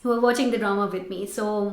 who are watching the drama with me. So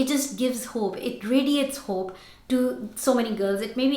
it just gives hope, it radiates hope to so many girls. It may be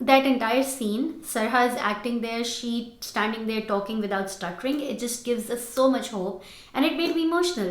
that entire scene, Sarha is acting there, she standing there talking without stuttering, it just gives us so much hope and it made me emotional.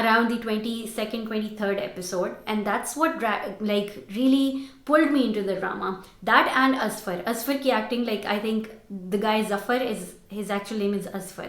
around the 22nd 23rd episode and that's what like really pulled me into the drama. That and Asfar ki acting, like I think the guy Zafar is, his actual name is Asfar,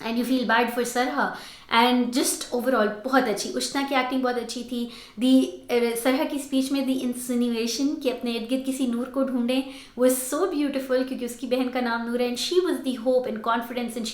and you feel bad for Sarha and just over all بہت اچھی. اشنا کی acting بہت اچھی تھی. دی سرحا کی speech میں دی انسینویشن کہ اپنے ارد گرد کسی نور کو ڈھونڈیں واز سو بیوٹیفل, کیونکہ اس کی بہن کا نام نور ہے and she was the hope and confidence and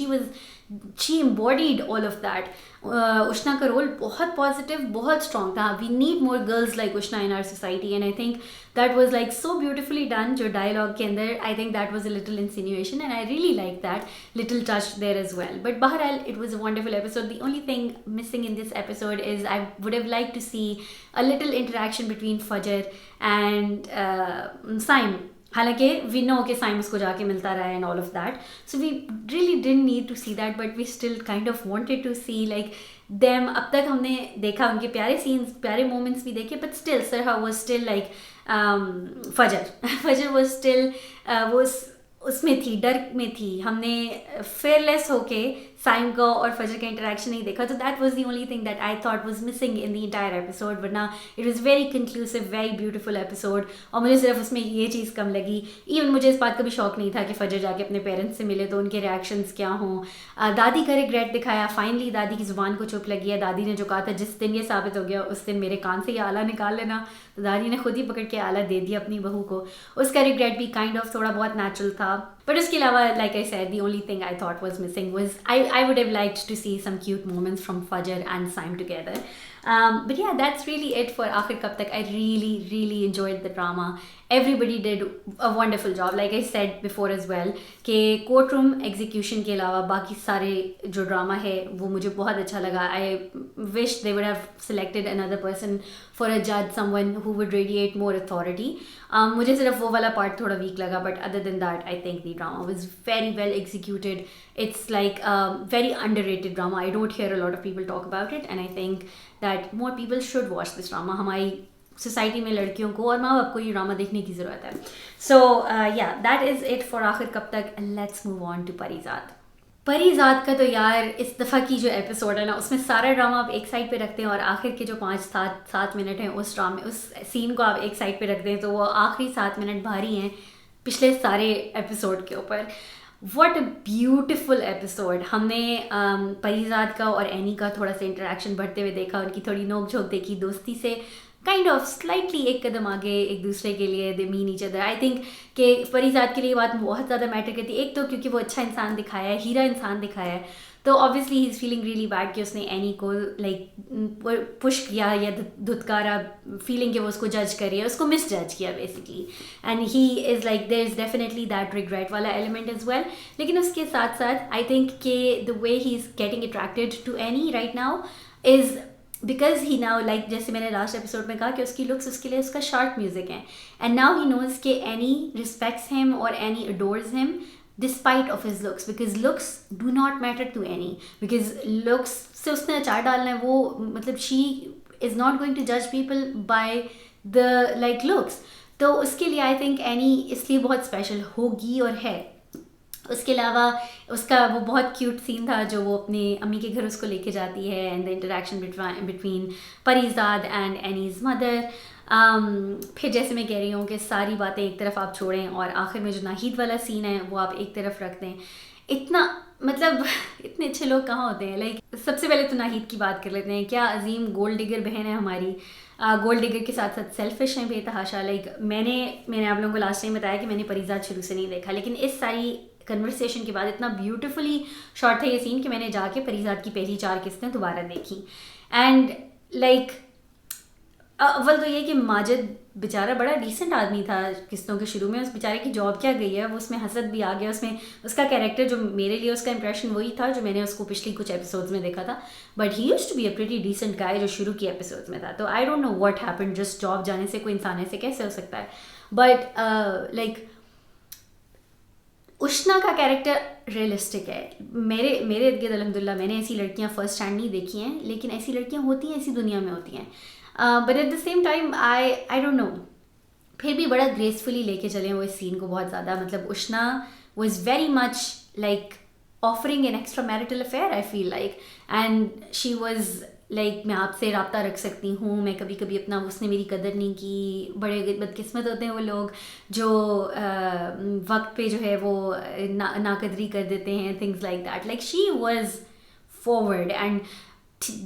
she embodied all of that. Ushna کا رول بہت پازیٹیو, بہت اسٹرانگ تھا. We need more girls like Ushna in our society and I think that was like so beautifully done. جو dialogue کے اندر I think that was a little insinuation and I really like that little touch there as well. But بہرحال it was a wonderful episode. The only thing missing in this episode is I would have like to see a little interaction between Fajr and Saim. حالانکہ we نو کہ سائم اس کو جا کے ملتا رہا ہے and all of that, so we really didn't need to see that, but we still kind of wanted to see like them. اب تک ہم نے دیکھا ان کے پیارے سینس, پیارے مومنٹس بھی دیکھے, but still Sarha was still like Fajr was still وہ اس میں تھی, ڈر میں تھی. ہم نے فیئر لیس ہو کے سائم کا اور فجر کا انٹریکشن نہیں دیکھا, تو that was the only thing that I thought was missing in the entire episode. ورنہ it was very conclusive, very beautiful episode. اور مجھے صرف اس میں یہ چیز کم لگی. ایون مجھے اس بات کا بھی شوق نہیں تھا کہ فجر جا کے اپنے پیرنٹس سے ملے تو ان کے ریئیکشنس کیا ہوں. دادی کا ریگریٹ دکھایا, فائنلی دادی کی زبان کو چپ لگی ہے. دادی نے جو کہا تھا جس دن یہ ثابت ہو گیا اس دن میرے کان سے یہ آلہ نکال لینا, تو دادی نے خود ہی پکڑ کے آلہ دے دیا اپنی بہو کو. اس کا ریگریٹ بھی کائنڈ آف تھوڑا بہت نیچرل تھا. بٹ اس کے علاوہ like I sad the only thing I thought was missing was I would have liked to see some cute moments from Fajr and Saim together. But yeah, that's really it for Aakhir Kab Tak. I really enjoyed the drama. Everybody did a wonderful job. Like I said before as well, کہ court روم execution کے علاوہ باقی سارے جو drama ہے وہ مجھے بہت اچھا لگا. I wish they would have selected another person for a judge, someone who would radiate more authority. مجھے صرف وہ والا پارٹ تھوڑا ویک لگا, but other than that I think the drama was very well executed. It's like a very underrated drama. I don't hear a lot of people talk about it, and I think that more people should watch this drama. ہماری society میں لڑکیوں کو اور ماں باپ کو یہ drama دیکھنے کی ضرورت ہے. سو یا دیٹ از اٹ فار آخر کب تک. Let's move on to Parizaad. Parizaad کا تو یار اس دفعہ کی جو ایپیسوڈ ہے نا, اس میں سارا ڈرامہ آپ ایک سائڈ پہ رکھتے ہیں اور آخر کے جو 5-7 منٹ ہیں اس ڈرامے اس سین کو آپ ایک سائڈ پہ رکھتے ہیں, تو وہ آخری 7 منٹ بھاری ہیں پچھلے سارے ایپیسوڈ کے اوپر. What a beautiful episode. ہم نے پریزاد کا اور اینی کا تھوڑا سا انٹریکشن بڑھتے ہوئے دیکھا, ان کی تھوڑی نوک جھوک دیکھی, دوستی سے کائنڈ آف سلائٹلی ایک قدم آگے ایک دوسرے کے لیے دے مین ایچ ادر. آئی تھنک کہ پریزاد کے لیے یہ بات بہت زیادہ میٹر کرتی ہے. ایک تو کیونکہ وہ اچھا انسان دکھایا ہے, ہیرا انسان دکھایا ہے, تو obviously he is feeling really bad کہ اس نے اینی کو لائک پش کیا یا دھتکارا, فیلنگ کہ وہ اس کو جج کر رہی ہے, اس کو مس جج کیا basically. And he is like there is definitely that regret والا ایلیمنٹ از ویل. لیکن اس کے ساتھ ساتھ آئی تھنک کہ the way he is getting attracted to Annie right now is because he now like جیسے میں نے لاسٹ ایپیسوڈ میں کہا کہ اس کی لکس اس کے لیے اس کا شارٹ میوزک ہے, اینڈ ناؤ ہی نوز کہ اینی ریسپیکٹس ہم اور Annie adores him despite of his looks, because looks do not matter to Annie, because looks سے اس نے اچار ڈالنا ہے. وہ مطلب she is not going to جج people by the like looks. تو اس کے لیے آئی تھنک اینی اس لیے بہت اسپیشل ہوگی اور ہے. اس کے علاوہ اس کا وہ بہت کیوٹ سین تھا جو وہ اپنے امی کے گھر اس کو لے کے جاتی ہے, and the interaction between Parizaad and Annie's mother. پھر جیسے میں کہہ رہی ہوں کہ ساری باتیں ایک طرف آپ چھوڑیں اور آخر میں جو ناہید والا سین ہے وہ آپ ایک طرف رکھ دیں. اتنا مطلب اتنے اچھے لوگ کہاں ہوتے ہیں. لائک سب سے پہلے تو ناہید کی بات کر لیتے ہیں. کیا عظیم گولڈ ڈگر بہن ہے ہماری. گولڈ ڈگر کے ساتھ ساتھ سیلفش ہیں بے تحاشا. لائک میں نے آپ لوگوں کو لاسٹ ٹائم بتایا کہ میں نے پریزاد شروع سے نہیں دیکھا, لیکن اس ساری کنورسیشن کے بعد اتنا بیوٹیفلی شارٹ تھا یہ سین کہ میں نے جا کے پریزاد کی پہلی 4 قسطیں دوبارہ دیکھی. اینڈ لائک اول تو یہ کہ ماجد بیچارہ بڑا ڈیسنٹ آدمی تھا قسطوں کے شروع میں. اس بیچارے کی جاب کیا گئی ہے, وہ اس میں حسد بھی آ گیا. اس میں اس کا کیریکٹر جو میرے لیے اس کا امپریشن وہی تھا جو میں نے اس کو پچھلی کچھ ایپیسوڈز میں دیکھا تھا, but he used to be a pretty decent guy جو شروع کی ایپیسوڈز میں تھا. تو I don't know what happen, just job جانے سے کوئی انسان ایسے کیسے ہو سکتا ہے. بٹ لائک اشنا کا کیریکٹر ریئلسٹک ہے. میرے ارد گرد الحمد للہ میں نے ایسی لڑکیاں فرسٹ ہینڈ نہیں دیکھی ہیں, لیکن ایسی لڑکیاں ہوتی ہیں, ایسی دنیا میں ہوتی ہیں. But at the same time I don't know, پھر بھی بڑا گریسفلی لے کے چلیں وہ اس سین کو بہت زیادہ. مطلب Ushna was very much like offering an extra marital affair I feel like, and she was like میں آپ سے رابطہ رکھ سکتی ہوں, میں کبھی کبھی اپنا اس نے میری قدر نہیں کی. بڑے بدقسمت ہوتے ہیں وہ لوگ جو وقت پہ جو ہے وہ ناقدری کر دیتے ہیں, things like that. Like she was forward and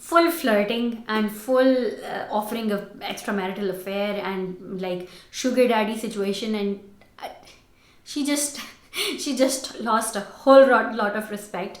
full flirting and full offering of extramarital affair and like sugar daddy situation, and she just lost a whole lot of respect.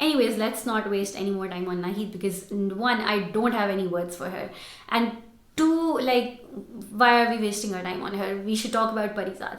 Anyways, let's not waste any more time on Nahid because one, I don't have any words for her, and two, like, why are we wasting our time on her? We should talk about Parizad.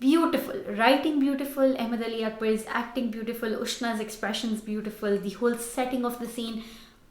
Beautiful writing, beautiful. Ahmed Ali Akbar's acting, beautiful. Ushna's expressions, beautiful. The whole setting of the scene,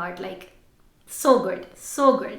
heart like so good, so good.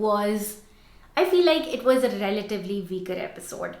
was, I feel like it was a relatively weaker episode.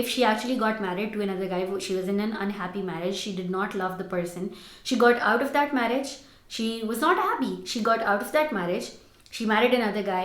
If she actually got married to another guy, she was in an unhappy marriage, she did not love the person, she got out of that marriage, she was not happy, she got out of that marriage, she married another guy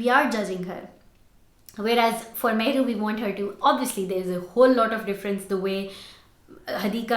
we are judging her. Whereas for Mehru, we want her to, obviously there is a whole lot of difference the way Hadika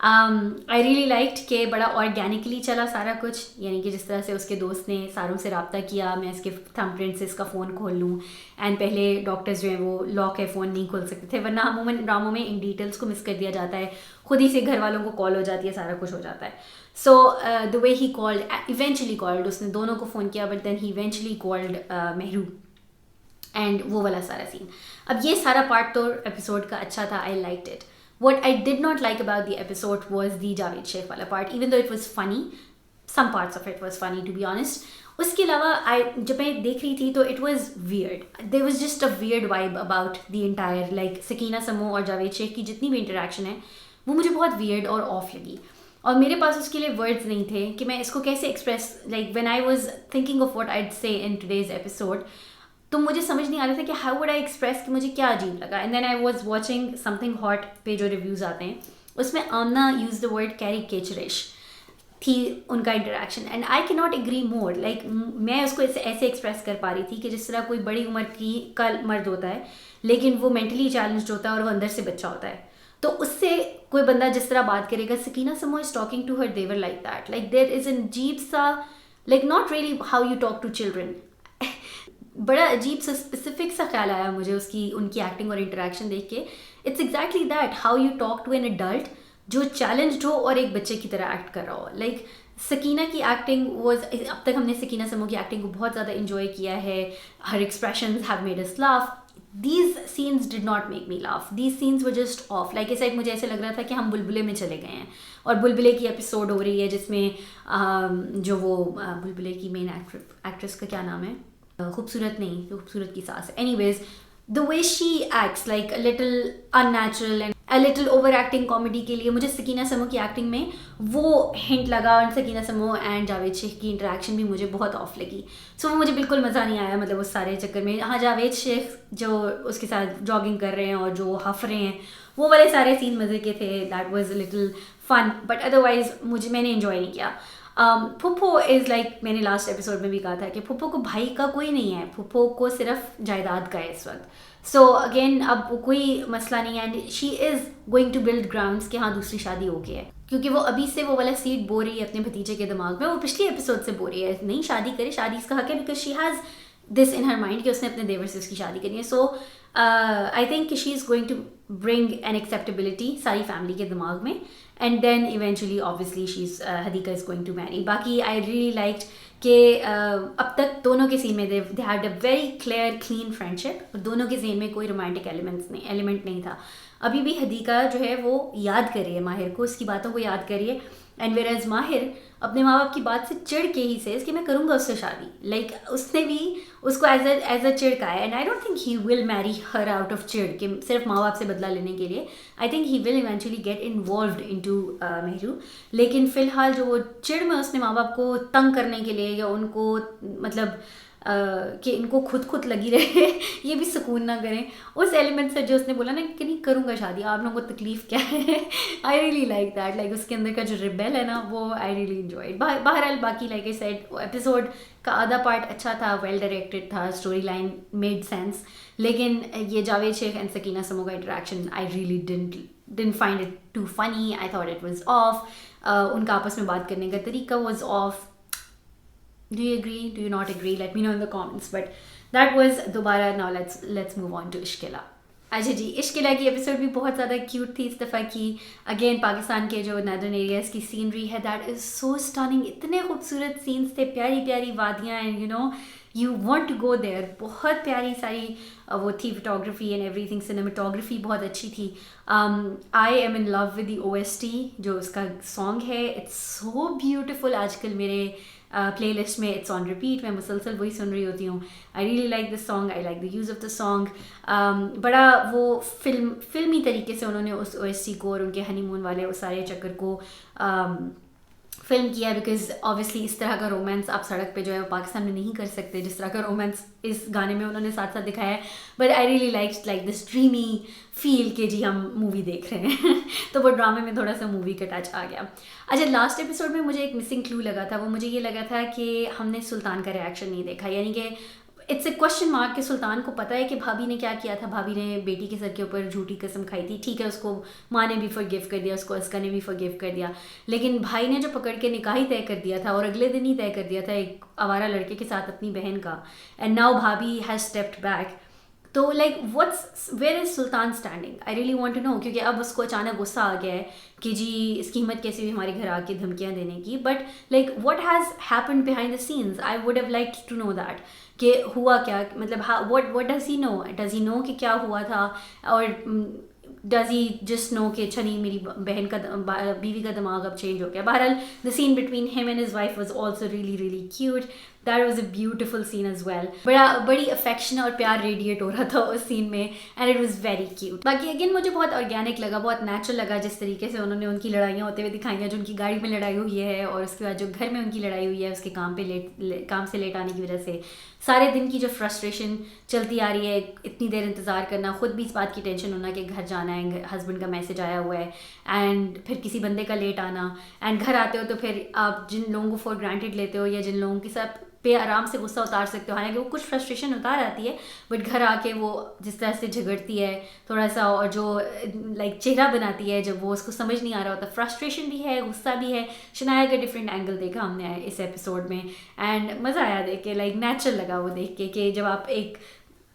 I really liked کہ بڑا organically چلا سارا کچھ, یعنی کہ جس طرح سے اس کے دوست نے ساروں سے رابطہ کیا میں اس کے تھم پرنٹ سے اس کا فون کھول لوں, اینڈ پہلے ڈاکٹرز جو ہیں وہ لاک ہے فون نہیں کھول سکتے تھے, ورنہ عموماً ڈراموں میں ان ڈیٹیلس کو مس کر دیا جاتا ہے, خود ہی سے گھر والوں کو کال ہو جاتی ہے, سارا کچھ ہو جاتا ہے. So the way he called, eventually called, اس نے دونوں کو فون کیا, but then he eventually called Mehru, and وہ والا سارا سین. اب یہ سارا پارٹ تو ایپیسوڈ کا اچھا تھا, I liked it. What I did not like about the episode was the Javed Sheikh wala part, even though it was funny. Some parts of it was funny, to be honest. اس کے علاوہ جب میں دیکھ رہی تھی تو it was weird. There was just a weird vibe about the entire, like Sakina سمو اور جاوید شیخ کی جتنی بھی انٹریکشن ہے وہ مجھے بہت weird اور آف لگی, اور میرے پاس اس کے لیے ورڈز نہیں تھے کہ میں اس کو کیسے express, like when I was thinking of what I'd say in today's episode, تو مجھے سمجھ نہیں آ رہا تھا کہ ہاؤ وڈ آئی ایکسپریس کہ مجھے کیا عجیب لگا. And then I was watching something hot پہ جو ریویوز آتے ہیں اس میں آمنا یوز دا ورڈ کیریکیچرش تھی ان کا انٹریکشن, اینڈ آئی کی ناٹ اگری مور. لائک میں اس کو ایسے ایکسپریس کر پا رہی تھی کہ جس طرح کوئی بڑی عمر کی کا مرد ہوتا ہے لیکن وہ مینٹلی چیلنجڈ ہوتا ہے اور وہ اندر سے بچہ ہوتا ہے, تو اس سے کوئی بندہ جس طرح بات کرے گا, Sakina Samo is talking to her دیور like that, like there is an عجیب سا, like not really how you talk to children. بڑا عجیب سا اسپیسیفک سا خیال آیا مجھے اس کی ان کی ایکٹنگ اور انٹریکشن دیکھ کے. It's exactly that, how you talk to an adult جو چیلنجڈ ہو اور ایک بچے کی طرح ایکٹ کر رہا ہو. لائک سکینہ کی ایکٹنگ واز, اب تک ہم نے سکینہ سمو کی ایکٹنگ کو بہت زیادہ انجوائے کیا ہے, her expressions have made us laugh. These scenes did not make me laugh, these scenes were just off. Like اس سائڈ مجھے ایسے لگ رہا تھا کہ ہم بلبلے میں چلے گئے ہیں, اور بلبلے کی ایپیسوڈ ہو رہی ہے جس میں جو وہ بلبلے کی مین ایکٹریس کا کیا نام ہے, خوبصورت نہیں, جو خوبصورت کی ساس ہے, anyways the way she acts like a little unnatural and a little over acting comedy کے لیے مجھے سکینہ سمو کی ایکٹنگ میں وہ ہنٹ لگا, اور سکینہ سمو اینڈ جاوید شیخ کی انٹریکشن بھی مجھے بہت آف لگی. سو وہ مجھے بالکل مزہ نہیں آیا, مطلب اس سارے چکر میں. ہاں جاوید شیخ جو اس کے ساتھ جاگنگ کر رہے ہیں اور جو ہف رہے ہیں وہ والے سارے سین مزے کے تھے, that was a little fun, but otherwise میں نے انجوائے نہیں کیا. پھپھو از لائک, میں نے لاسٹ ایپیسوڈ میں بھی کہا تھا کہ پھپھو کو بھائی کا کوئی نہیں ہے, پھپھو کو صرف جائیداد کا ہے اس وقت. سو اگین اب کوئی مسئلہ نہیں ہے, and she is going to build grounds کہ ہاں دوسری شادی ہو گئی ہے, کیونکہ وہ ابھی سے وہ والا سیڈ بو رہی ہے اپنے بھتیجے کے دماغ میں. وہ پچھلی ایپیسوڈ سے بو رہی ہے نہیں شادی کرے, شادی اس کا حق ہے, because she has this in her mind کہ اس نے اپنے دیور سے اس کی شادی کرنی ہے. So I think she is going to bring an acceptability ساری فیملی کے دماغ میں, and then eventually obviously she's Hadiqa is going to marry. باقی آئی ریئلی لائکڈ کہ اب تک دونوں کے سین میں they had a very clear clean friendship, اور دونوں کے سین میں کوئی رومانٹک ایلیمنٹ نہیں تھا. ابھی بھی حدیقہ جو ہے وہ یاد کر رہی ہے ماہر کو, اس کی باتوں کو یاد کر رہی ہے, اینڈ ویئر ایز ماہر اپنے ماں باپ کی بات سے چڑھ کے ہی سے اس کہ میں کروں گا اس سے شادی. لائک اس نے بھی اس کو ایز اے چڑ کا ہے, and I don't think he will marry her out of چڑ کہ صرف ماں باپ سے بدلا لینے کے لیے. I think he will eventually get involved in to Mehru, لیکن فی الحال جو وہ چڑ میں اس نے ماں باپ کو تنگ کرنے کے لیے یا ان کو مطلب کہ ان کو خود لگی رہے یہ بھی سکون نہ کریں, اس ایلیمنٹ سے جو اس نے بولا نا کہ نہیں کروں گا شادی, آپ لوگوں کو تکلیف کیا ہے, I really like that. Like اس کے اندر کا جو ریبیل ہے نا وہ آئی ریئلی انجوائڈ. بہرحال باقی لائک آئی سیڈ ایپیسوڈ کا آدھا پارٹ اچھا تھا, ویل ڈائریکٹڈ تھا, اسٹوری لائن میڈ سینس, لیکن یہ جاوید شیخ اینڈ سکینہ سمو کا interaction I really didn't find it too funny. I thought it was off. ان کا آپس میں بات کرنے کا طریقہ was off. Do you agree? Do you not agree? Let me know in the comments. But that was دوبارہ. Now let's move on to اشکیلا. اچھا جی, اشکیلا کی ایپیسوڈ بھی بہت زیادہ کیوٹ تھی اس دفعہ کی. اگین پاکستان کے جو نادرن ایریاز کی سینری ہے دیٹ از سو اسٹننگ. اتنے خوبصورت سینس تھے, پیاری پیاری وادیاں, and you know you want to go there. بہت پیاری ساری وہ تھی photography and everything. Cinematography بہت اچھی تھی. I am in love with the OST, جو اس کا سانگ ہے, اٹس سو بیوٹیفل. آج کل میرے پلے لسٹ میں اٹس آن ریپیٹ, میں مسلسل وہی سن رہی ہوتی ہوں. آئی really like this song, I like the use of the song. بڑا وہ فلمی طریقے سے انہوں نے اس OST کو اور ان کے ہنی مون والے اس سارے چکر کو فلم کیا, بیکاز آبویسلی اس طرح کا رومانس آپ سڑک پہ جو ہے پاکستان میں نہیں کر سکتے جس طرح کا رومانس اس گانے میں انہوں نے ساتھ ساتھ دکھایا ہے. But I really like this dreamy feel کہ جی ہم مووی دیکھ رہے ہیں تو وہ ڈرامے میں تھوڑا سا مووی کا ٹچ آ گیا. اچھا, لاسٹ ایپیسوڈ میں مجھے ایک مسنگ کلو لگا تھا. وہ مجھے یہ لگا تھا کہ ہم نے سلطان کا ریئیکشن نہیں دیکھا, یعنی کہ اٹس اے کوشچن مارک کہ سلطان کو پتہ ہے کہ بھابھی نے کیا کیا تھا, بھابھی نے بیٹی کے سر کے اوپر جھوٹی قسم کھائی تھی, ٹھیک ہے اس کو ماں نے بھی فرگیو کر دیا, اس کو اسکا نے بھی فرگیو کر دیا, لیکن بھائی نے جو پکڑ کے نکاح ہی طے کر دیا تھا اور اگلے دن ہی طے کر دیا تھا ایک آوارہ لڑکے کے ساتھ اپنی بہن کا, اینڈ ناؤ بھابھی ہیز اسٹیپڈ بیک. تو like what's where is Sultan standing, I really want to know, کیونکہ اب اس کو اچانک غصہ آ گیا ہے کہ جی اس کی ہمت کیسے بھی ہمارے گھر آ کے دھمکیاں دینے کی, but like what has happened behind the scenes, I would have like to know that کہ ہوا کیا, مطلب what does he know کہ کیا ہوا تھا, اور does he just know کہ اچھا نہیں میری بہن کا بیوی کا دماغ اب چینج ہو گیا. بہرحال the scene between him and his wife was also really really cute. That was a beautiful scene as well. بڑی افیکشن اور پیار ریڈیٹ ہو رہا تھا اس سین میں, and it was very cute. باقی اگین مجھے بہت آرگینک لگا, بہت نیچرل لگا جس طریقے سے انہوں نے ان کی لڑائیاں ہوتے ہوئے دکھائی ہیں, جو ان کی گاڑی میں لڑائی ہوئی ہے اور اس کے بعد جو گھر میں ان کی لڑائی ہوئی ہے اس کے کام سے لیٹ آنے کی وجہ سے, سارے دن کی جو فرسٹریشن چلتی آ رہی ہے, اتنی دیر انتظار کرنا, خود بھی اس بات کی ٹینشن ہونا کہ گھر جانا ہے, ہسبینڈ کا میسج آیا ہوا ہے, اینڈ پھر کسی بندے کا لیٹ آنا, اینڈ گھر آتے ہو تو پھر آپ جن لوگوں کو فار گرانٹیڈ لیتے ہو یا جن لوگوں کے ساتھ پہ آرام سے غصہ اتار سکتے ہو, حالانکہ وہ کچھ فرسٹریشن اتار آتی ہے, بٹ گھر آ کے وہ جس طرح سے جھگڑتی ہے تھوڑا سا, اور جو لائک چہرہ بناتی ہے جب وہ اس کو سمجھ نہیں آ رہا ہوتا, فرسٹریشن بھی ہے, غصہ بھی ہے. شنایا کا ڈفرینٹ اینگل دیکھا ہم نے اس ایپیسوڈ میں, اینڈ مزہ آیا دیکھ کے, لائک نیچرل لگا وہ دیکھ کے کہ جب آپ ایک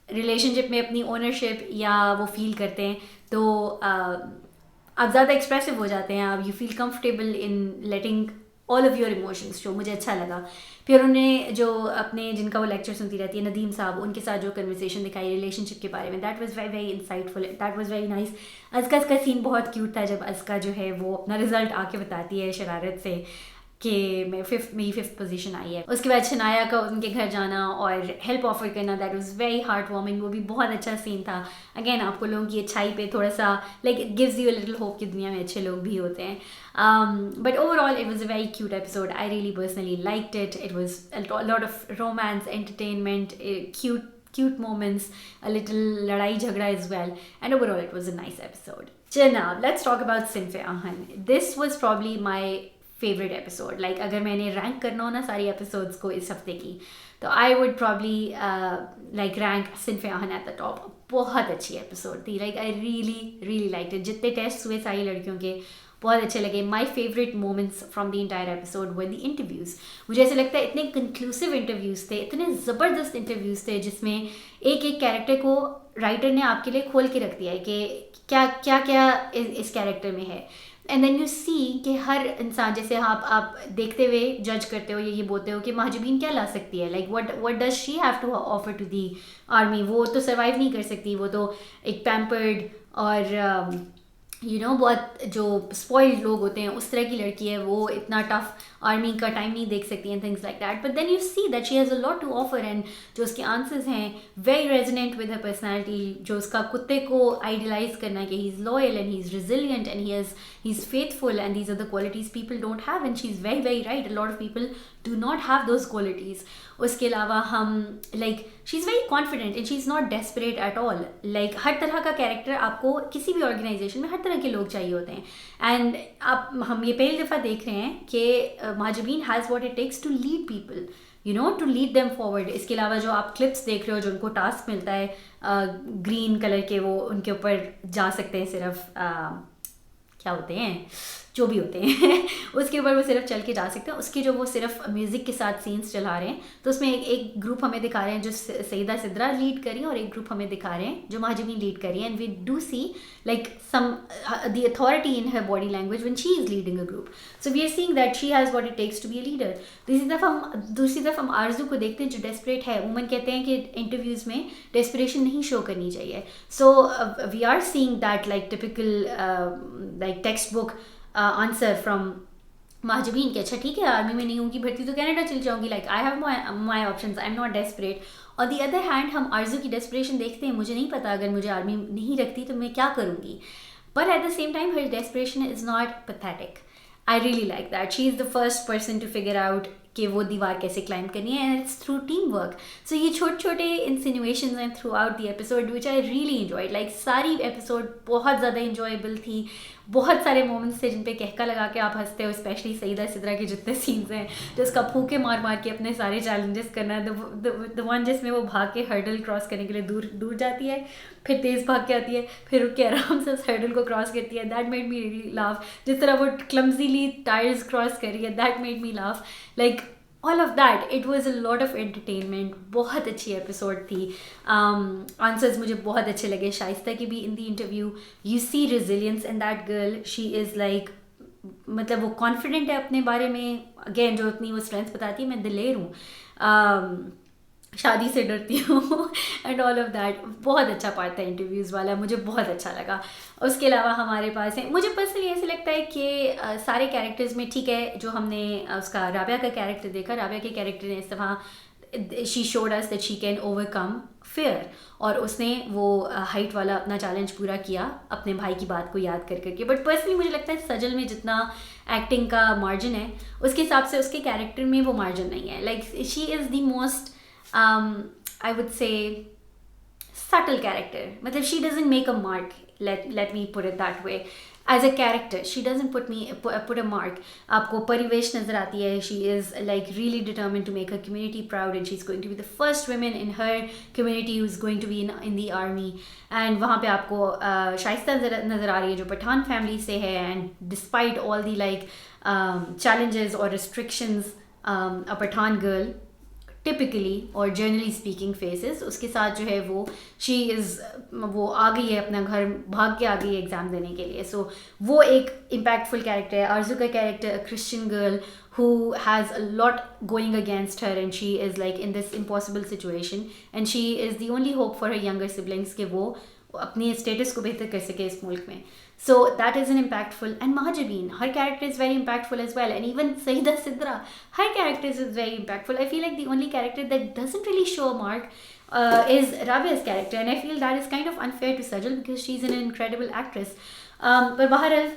ریلیشن شپ میں اپنی اونرشپ یا وہ فیل کرتے ہیں تو آپ زیادہ ایکسپریسو ہو جاتے ہیں, آپ you feel comfortable in letting all of your emotions, جو مجھے اچھا لگا. پھر انہوں نے جو اپنے جن کا وہ لیکچر سنتی رہتی ہے ندیم صاحب, ان کے ساتھ جو کنورسیشن دکھائی ریلیشن شپ کے بارے میں, that was very very insightful, that was very nice. Azka کا سین بہت کیوٹ تھا جب ازکا جو ہے وہ اپنا رزلٹ آ کے بتاتی ہے شرارت سے کہ میری 5th پوزیشن آئی ہے. اس کے بعد شنایا کا ان کے گھر جانا اور ہیلپ آفر کرنا, that was very heart warming, وہ بھی بہت اچھا سین تھا. اگین آپ کو لوگوں کی اچھائی پہ تھوڑا سا like it gives you a little hope کہ دنیا میں اچھے لوگ بھی ہوتے ہیں. But over all it was a very cute episode, I really personally liked it. It was lot of romance, entertainment, cute moments, a little لڑائی جھگڑا as well, and overall it was a nice episode. جناب let's talk about صنف آہن. This was probably my favorite episode. like اگر میں نے rank کرنا ہو نا ساری ایپیسوڈس کو اس ہفتے کی, تو I would probably like rank صنف آہن at the top. بہت اچھی ایپیسوڈ تھی, like I really liked it. جتنے ٹیسٹ ہوئے ساری لڑکیوں کے بہت اچھے لگے. My favourite moments from the entire episode were the interviews. مجھے ایسا لگتا ہے اتنے کنکلوسیو انٹرویوز تھے, اتنے زبردست انٹرویوز تھے, جس میں ایک ایک کیریکٹر کو رائٹر نے آپ کے لیے کھول کے رکھ دیا ہے کہ کیا کیا اس کیریکٹر میں ہے. اینڈ دین یو سی کہ ہر انسان, جیسے آپ دیکھتے ہوئے جج کرتے ہو یا یہ بولتے ہو کہ مہاجبین کیا لا سکتی ہے, like what does she have to offer to the army. وہ تو سروائیو نہیں کر سکتی, وہ تو ایک پیمپرڈ اور بہت جو اسپوائلڈ لوگ ہوتے ہیں اس طرح کی لڑکی ہے, وہ اتنا ٹف آرمی کا ٹائم نہیں دیکھ سکتی ہیں, things like that. But then you see that she has a lot to offer, and جو اس کے آنسرز ہیں very resonate with her personality. جو اس کا کتے کو آئیڈیلائز کرنا کہ he is loyal and he is resilient and he is faithful, and these are the qualities people don't have, and she is very very right, a lot of people do not have those qualities. اس کے علاوہ ہم like she is very confident and she is not desperate at all. Like ہر طرح کا character آپ کو کسی بھی آرگنائزیشن میں ہر طرح کے لوگ چاہیے ہوتے ہیں, اینڈ ہم یہ پہلی دفعہ دیکھ رہے ہیں کہ Mahjabeen has what it takes to lead people, to lead them forward. اس کے علاوہ جو آپ کلپس دیکھ رہے ہو, جو ان کو ٹاسک ملتا ہے گرین کلر کے, وہ ان کے اوپر جا سکتے ہیں, صرف کیا ہوتے ہیں جو بھی ہوتے ہیں اس کے اوپر وہ صرف چل کے جا سکتے ہیں. اس کے جو وہ صرف میوزک کے ساتھ سینس چلا رہے ہیں, تو اس میں ایک گروپ ہمیں دکھا رہے ہیں جو سیدہ سدرا لیڈ کری, اور ایک گروپ ہمیں دکھا رہے ہیں جو مہاجبین لیڈ کری. And we do see like some the authority in her body language when she is leading a group. So we are seeing that she has what it takes to be a leader. دوسری طرف ہم آرزو کو دیکھتے ہیں جو desperate ہے. عموماً کہتے ہیں کہ انٹرویوز میں ڈیسپریشن نہیں شو کرنی چاہیے. So we are seeing that like typical like textbook answer from Mahjabeen کہ اچھا ٹھیک ہے آرمی میں نہیں ہوں گی بھرتی تو کینیڈا چل جاؤں گی, like I have my options, I am not desperate. اور دی ادر ہینڈ ہم آرزو کی ڈیسپریشن دیکھتے ہیں, مجھے نہیں پتا اگر مجھے آرمی نہیں رکھتی تو میں کیا کروں گی, but at the same time her desperation is not pathetic. I really like that. She is the first person to figure out کہ وہ دیوار کیسے کلائم کرنی ہے, and it's through teamwork. So یہ چھوٹے چھوٹے انسینویشنز ہیں throughout the episode which I really enjoyed. Like ساری ایپیسوڈ بہت زیادہ انجوائیبل تھی. بہت سارے مومنٹس تھے جن پہ کہکا لگا کے آپ ہنستے ہو, اسپیشلی سیدہ سدرا کے جتنے سینس ہیں جس کا پھونکے مار مار کے اپنے سارے چیلنجز کرنا. دا ون جس میں وہ بھاگ کے ہرڈل کراس کرنے کے لیے دور جاتی ہے, پھر تیز بھاگ کے آتی ہے, پھر رک کے آرام سے اس ہرڈل کو کراس کرتی ہے. That made me really laugh. جس طرح وہ کلمزیلی ٹائرز کراس کر رہی ہے, that made me laugh. Like all of that, it was a lot of entertainment. بہت اچھی ایپیسوڈ تھی. آنسرز مجھے بہت اچھے لگے. شائستہ کی بھی in the interview you see resilience in that girl. She is like, مطلب وہ کانفیڈنٹ ہے اپنے بارے میں. اگین جو اپنی وہ اسٹرینتھ بتاتی ہے, میں دلیر ہوں, شادی سے ڈرتی ہوں اینڈ آل آف دیٹ. بہت اچھا پارٹ تھا انٹرویوز والا, مجھے بہت اچھا لگا. اس کے علاوہ ہمارے پاس ہیں, مجھے پرسنلی ایسے لگتا ہے کہ سارے کیریکٹرز میں ٹھیک ہے, جو ہم نے اس کا رابعہ کا کیریکٹر دیکھا, رابعہ کے کیریکٹر نے اس طرح she showed us that she can overcome fear, اور اس نے وہ ہائٹ والا اپنا چیلنج پورا کیا اپنے بھائی کی بات کو یاد کر کے. بٹ پرسنلی مجھے لگتا ہے سجل میں جتنا ایکٹنگ کا مارجن ہے اس کے حساب سے اس کے کیریکٹر میں وہ مارجن نہیں ہے. Like she is the most I would say subtle character. matlab she doesn't make a mark, let me put it that way. As a character she doesn't put a mark. aapko parivesh nazar aati hai, she is like really determined to make her community proud, and she's going to be the first woman in her community who's going to be in the army. and wahan pe aapko shaistہ nazar aa rahi hai jo Pathan family se hai, and despite all the like challenges or restrictions a Pathan girl typically اور generally speaking phases, اس کے ساتھ جو ہے وہ شی از, وہ آ گئی ہے اپنا گھر بھاگ کے آ گئی ہے ایگزام دینے کے لیے. سو وہ ایک امپیکٹفل کیریکٹر ہے. آرزو کا character Christian girl who has a lot going against her, and she is like in this impossible situation, and she is the only hope for her younger siblings کہ وہ اپنی اسٹیٹس کو بہتر کر سکے اس ملک میں. So that is an impactful. And Mahajabeen, her character is very impactful as well. And even Saida Sidra, her character is very impactful. I feel like the only character that doesn't really show a mark is Rabia's character. And I feel that is kind of unfair to Sajal because she's an incredible actress. پر بہرحال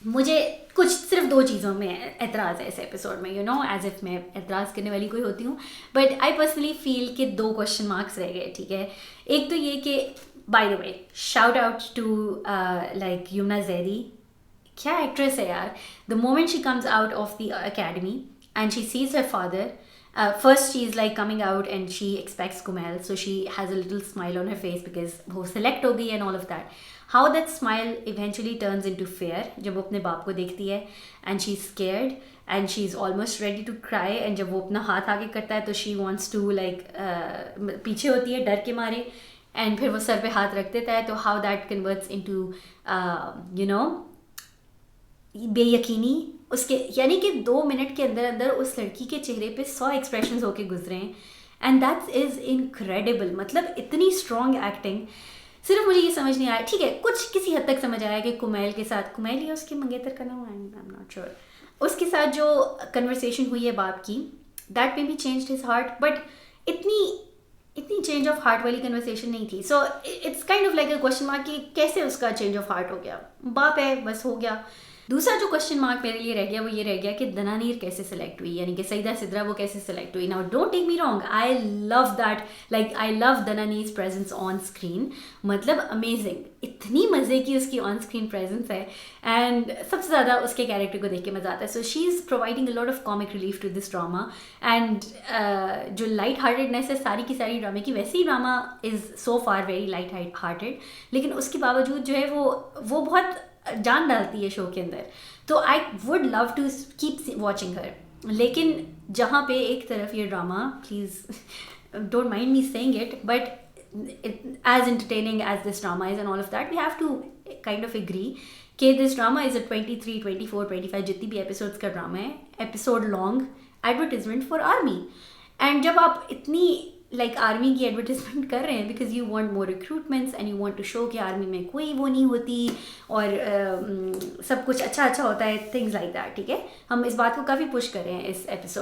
مجھے کچھ صرف 2 چیزوں میں اعتراض ہے اس episode میں, as if میں اعتراض کرنے والی کوئی ہوتی ہوں. بٹ آئی پرسنلی فیل کہ 2 کوشچن مارکس رہ گئے. ٹھیک ہے, ایک تو یہ کہ by the way shout out to like Yumna Zaidi, کیا ایکٹریس ہے یار. The moment she comes out of the academy and she says her father, first she is like coming out and she expects Kumail, so she has a little smile on her face because وہ select ہو گئی and all of that. How that smile eventually turns into fear جب وہ اپنے باپ کو دیکھتی ہے, and she's scared and she's almost ready to cry, and جب وہ اپنا ہاتھ آگے کرتا ہے تو she wants to like پیچھے ہوتی ہے ڈر کے مارے, and پھر وہ سر پہ ہاتھ رکھ دیتا ہے. تو how that converts into بے یقینی اس کے, یعنی کہ 2 منٹ کے اندر اندر اس لڑکی کے چہرے پہ 100 ایکسپریشنز ہو کے گزرے ہیں, اینڈ دیٹ از انکریڈیبل. مطلب اتنی اسٹرانگ ایکٹنگ. صرف مجھے یہ سمجھ نہیں آیا, ٹھیک ہے کچھ کسی حد تک سمجھ آیا کہ کمیل کے ساتھ, کمیل یا اس کے منگیتر کا نام, آئی ایم ناٹ شیور, اس کے ساتھ جو کنورسیشن ہوئی ہے باپ کی, that may be changed his heart, but اتنی چینج آف ہارٹ والی کنورسیشن نہیں تھی. So it's kind of like a question mark کہ کیسے اس کا چینج آف ہارٹ ہو گیا. باپ ہے بس ہو گیا. دوسرا جو کوشچن مارک میرے لیے رہ گیا وہ یہ رہ گیا کہ دنانیر کیسے سلیکٹ ہوئی, یعنی کہ سیدہ سدرا وہ کیسے سلیکٹ ہوئی. Now don't take me wrong, I love that, like I love Dananeer's presence on screen. مطلب امیزنگ, اتنی مزے کی اس کی آن اسکرین پریزنس ہے, اینڈ سب سے زیادہ اس کے کیریکٹر کو دیکھ کے مزہ آتا ہے. So she is providing a lot of comic relief to this drama, and جو لائٹ ہارٹیڈنیس ہے ساری کی ساری ڈرامے کی, ویسے ہی drama is so far very light hearted, لیکن اس کے باوجود جو ہے وہ بہت جان ڈالتی ہے شو کے اندر. تو I would love to keep watching her. لیکن جہاں پہ ایک طرف یہ drama, please don't mind me saying it, but as entertaining as this drama is and all of that, we have to kind of agree کہ this drama از اے 23, 24, 25 جتنی بھی episodes کا ڈرامہ ہے, episode long advertisement for army. And جب آپ اتنی like army کی advertisement کر رہے ہیں because you want more recruitments and you want to show کہ آرمی میں کوئی وہ نہیں ہوتی اور سب کچھ اچھا ہوتا ہے, تھنگز لائک دیٹ. ٹھیک ہے, ہم اس بات کو کافی پش کر رہے ہیں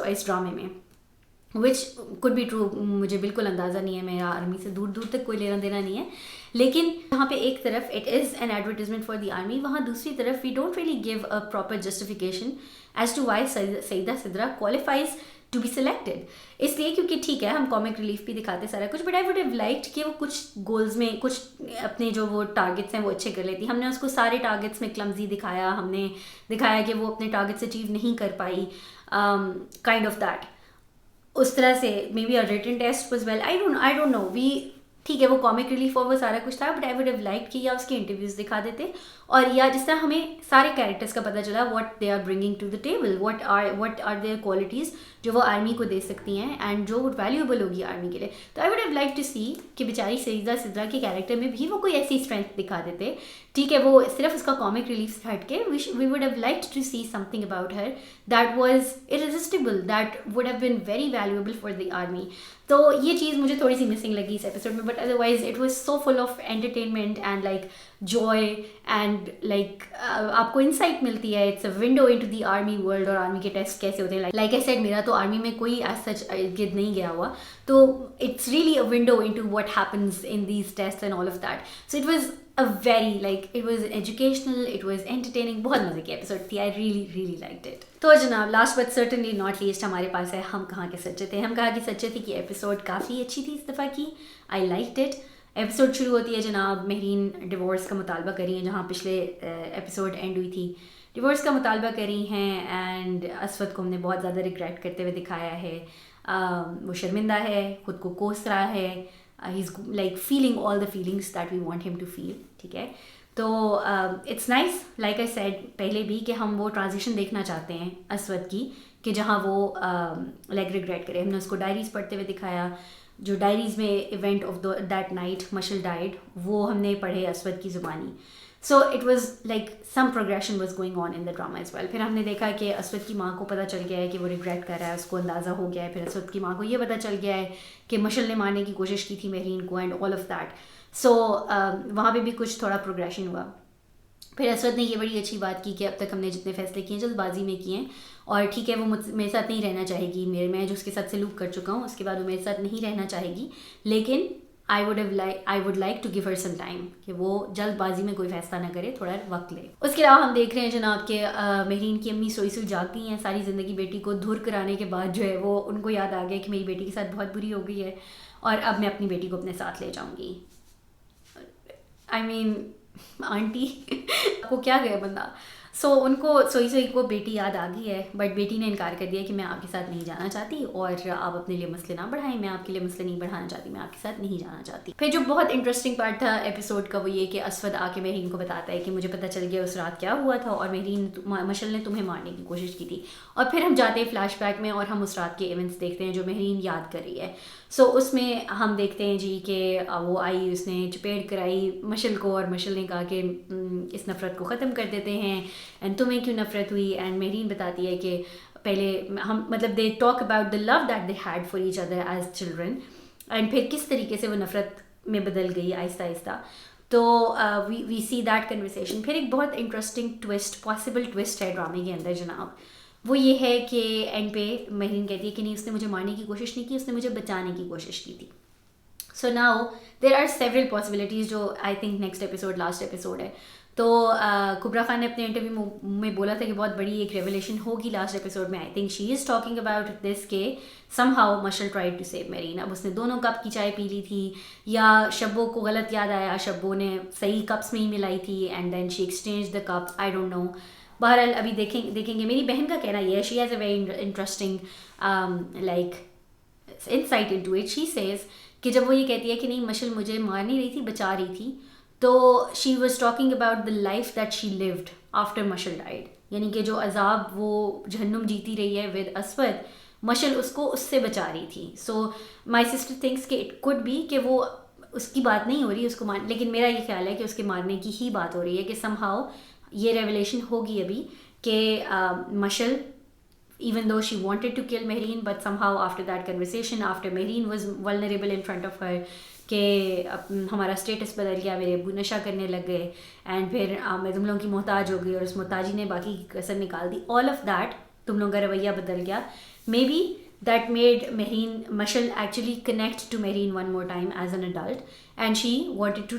اس ڈرامے میں. وچ کوڈ بی ٹرو, مجھے بالکل اندازہ نہیں ہے, میرا آرمی سے دور دور تک کوئی لینا دینا نہیں ہے. لیکن وہاں پہ ایک طرف it is an advertisement for the army, وہاں دوسری طرف we don't really give a proper justification as to why Saeeda Sidra qualifies to be selected. اس لیے کیونکہ ٹھیک ہے ہم کامک ریلیف بھی دکھاتے سارا کچھ, but I would have liked کہ وہ کچھ گولز میں کچھ اپنے جو وہ ٹارگیٹس ہیں وہ اچھے کر لیتی. ہم نے اس کو سارے ٹارگیٹس میں کلمزی دکھایا, ہم نے دکھایا کہ وہ اپنے ٹارگیٹس اچیو نہیں کر پائی, کائنڈ آف دیٹ. اس طرح سے maybe written test was well, I don't know. We ٹھیک ہے وہ کامک ریلیف اور وہ سارا کچھ تھا, but I would have like کہ یا اس کے انٹرویوز دکھا دیتے, اور یا جس طرح ہمیں سارے کیریکٹرس کا پتہ چلا what they are bringing to the table, what are their qualities جو وہ آرمی کو دے سکتی ہیں اینڈ جو ویلیوبل ہوگی آرمی کے لیے. تو I would have like to see کہ بیچاری سعیدہ سدرا کے کیریکٹر میں بھی وہ کوئی ایسی اسٹرینتھ دکھا دیتے. ٹھیک ہے وہ صرف اس کا کامک ریلیف سے ہٹ کے we would have like to see some thing ہر her that irresistible, that would have been very valuable for the army. تو یہ چیز مجھے تھوڑی سی مسنگ لگی اس ایپیسوڈ میں, but otherwise it was so full of entertainment and like joy and like آپ کو انسائٹ ملتی ہے. It's a window into the army world, اور آرمی کے ٹیسٹ کیسے ہوتے ہیں. لائک آئی سیڈ میرا تو آرمی میں کوئی ایز سچ گرد نہیں گیا ہوا, تو it's really a window into what happens in these test and all of that. So it was a very like it was educational, it was entertaining, بہت مزے کی ایپیسوڈ تھی. I really liked it. تو جناب last but certainly not least ہمارے پاس ہے ہم کہاں کے سچے تھے. ہم کہاں کے سچے تھے کہ ایپیسوڈ کافی اچھی تھی اس دفعہ کی. I liked it. ایپیسوڈ شروع ہوتی ہے جناب مہرین ڈیورس کا مطالبہ کر رہی ہیں, جہاں پچھلے ایپیسوڈ اینڈ ہوئی تھی. ڈیورس کا مطالبہ کر رہی ہیں اینڈ اسود کو ہم نے بہت زیادہ ریگریٹ کرتے ہوئے دکھایا ہے. وہ شرمندہ ہے, خود کو کوس رہا ہے, he's like feeling all the feelings that we want him to feel. ٹھیک ہے, تو it's nice like I said پہلے بھی کہ ہم وہ ٹرانزیشن دیکھنا چاہتے ہیں اسود کی, کہ جہاں وہ لائک ریگریٹ کرے. ہم نے اس کو ڈائریز پڑھتے ہوئے دکھایا, جو ڈائریز میں event of that night Mishal died وہ ہم نے پڑھے اسود کی زبانی. So it was like some progression was going on in the drama as well. پھر ہم نے دیکھا کہ اسود کی ماں کو پتہ چل گیا ہے کہ وہ ریگریٹ کر رہا ہے, اس کو اندازہ ہو گیا ہے. پھر اسود کی ماں کو یہ پتہ چل گیا ہے کہ مشل نے مارنے کی کوشش کی تھی مہرین کو اینڈ آل آف دیٹ. سو وہاں پہ بھی کچھ تھوڑا پروگریشن ہوا. پھر اسود نے یہ بڑی اچھی بات کی کہ اب تک ہم نے جتنے فیصلے کیے ہیں جلد بازی میں کیے ہیں, اور ٹھیک ہے وہ میرے ساتھ نہیں رہنا چاہے گی, میں جو اس کے ساتھ سلوک کر چکا ہوں اس کے بعد وہ میرے ساتھ نہیں رہنا چاہے گی, لیکن I would like to give her some time کہ وہ جلد بازی میں کوئی فیصلہ نہ کرے, تھوڑا وقت لے. اس کے علاوہ ہم دیکھ رہے ہیں جناب کہ مہرین کی امی سوئی جاگ گئی ہیں ساری زندگی بیٹی کو دھر کرانے کے بعد. جو ہے وہ ان کو یاد آ گیا کہ میری بیٹی کے ساتھ بہت بری ہو گئی ہے, اور اب میں اپنی بیٹی کو اپنے ساتھ لے جاؤں گی. I mean آنٹی کو کیا گیا بندہ. سو ان کو سوئی کو بیٹی یاد آ گئی ہے, بٹ بیٹی نے انکار کر دیا کہ میں آپ کے ساتھ نہیں جانا چاہتی, اور آپ اپنے لیے مسئلے نہ بڑھائیں, میں آپ کے لیے مسئلے نہیں بڑھانا چاہتی, میں آپ کے ساتھ نہیں جانا چاہتی. پھر جو بہت انٹرسٹنگ پارٹ تھا ایپیسوڈ کا وہ یہ کہ اسود آ کے مہرین کو بتاتا ہے کہ مجھے پتہ چل گیا اس رات کیا ہوا تھا, اور مہرین مشل نے تمہیں مارنے کی کوشش کی تھی. اور پھر ہم جاتے ہیں فلیش بیک میں اور ہم اس رات کے ایونٹس دیکھتے ہیں جو مہرین یاد کر رہی ہے. سو اس میں ہم دیکھتے ہیں جی کہ وہ آئی, اس نے چپیڑ کرائی مشل کو, اور مشل نے کہا کہ اس نفرت کو ختم کر دیتے ہیں, اینڈ تمہیں کیوں نفرت ہوئی. اینڈ مہرین بتاتی ہے کہ پہلے ہم مطلب they talk about the love that they had for each other as children, and پھر کس طریقے سے وہ نفرت میں بدل گئی آہستہ آہستہ. تو وی سی دیٹ کنورسیشن. پھر ایک بہت انٹرسٹنگ ٹوسٹ, پاسبل ٹوسٹ ہے ڈرامے کے اندر جناب, وہ یہ ہے کہ اینڈ پہ مہرین کہتی ہے کہ نہیں اس نے مجھے مارنے کی کوشش نہیں کی, اس نے مجھے بچانے کی کوشش کی تھی. So now there are several possibilities, جو I think next episode last episode ہے. تو کبرا خان نے اپنے انٹرویو میں بولا تھا کہ بہت بڑی ایک ریولیشن ہوگی لاسٹ ایپیسوڈ میں. I think she is talking about this کہ somehow Mishal tried to save Mehreen. اب اس نے دونوں کپ کی چائے پی لی تھی, یا شبو کو غلط یاد آیا, شبو نے صحیح کپس میں ہی ملائی تھی, and then she exchange the cups, I don't know. بہرحال ابھی دیکھیں گے. میری بہن کا کہنا یہ ہے, شی has a very interesting like insight into it. She says کہ جب وہ یہ کہتی ہے کہ نہیں مشل مجھے مار نہیں رہی تھی, بچا رہی تھی, تو she was talking about the life that she lived after Mishal died. یعنی کہ جو عذاب وہ جہنم جیتی رہی ہے ود اسود, مشل اس کو اس سے بچا رہی تھی. سو مائی سسٹر تھنکس کہ اٹ کوڈ بی کہ وہ اس کی بات نہیں ہو رہی اس کو لیکن میرا یہ خیال ہے کہ اس کے مارنے کی ہی بات ہو رہی ہے, کہ سم ہاؤ یہ ریولیشن ہوگی ابھی کہ مشل even though she wanted to kill Mehreen, but somehow after that conversation, after Mehreen was vulnerable in front of her, کہ ہمارا اسٹیٹس بدل گیا, میرے ابو نشہ کرنے لگ گئے, اینڈ پھر میں تم لوگوں کی محتاج ہو گئی, اور اس محتاجی نے باقی کی کسر نکال دی. آل آف دیٹ تم لوگوں کا رویہ بدل گیا. Maybe that made Mashal actually connect to Mehreen one more time as an adult, and she wanted to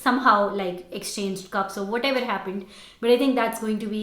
somehow like exchanged cups or whatever happened. But I think that's going to be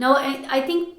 Now I think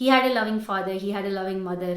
He had a loving father, he had a loving mother.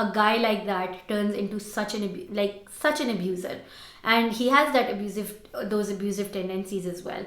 a guy like that turns into such an abuser, and he has those abusive tendencies as well.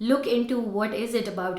look into what is it about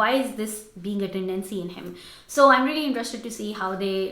why is this being a tendency in him. So I'm really interested to see how they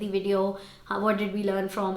the video what did we learn from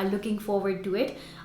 are looking forward to it.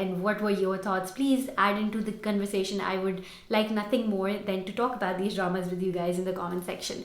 and what were your thoughts. Please add into the conversation. I would like nothing more than to talk about these dramas with you guys in the comment section.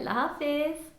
Allah Hafiz.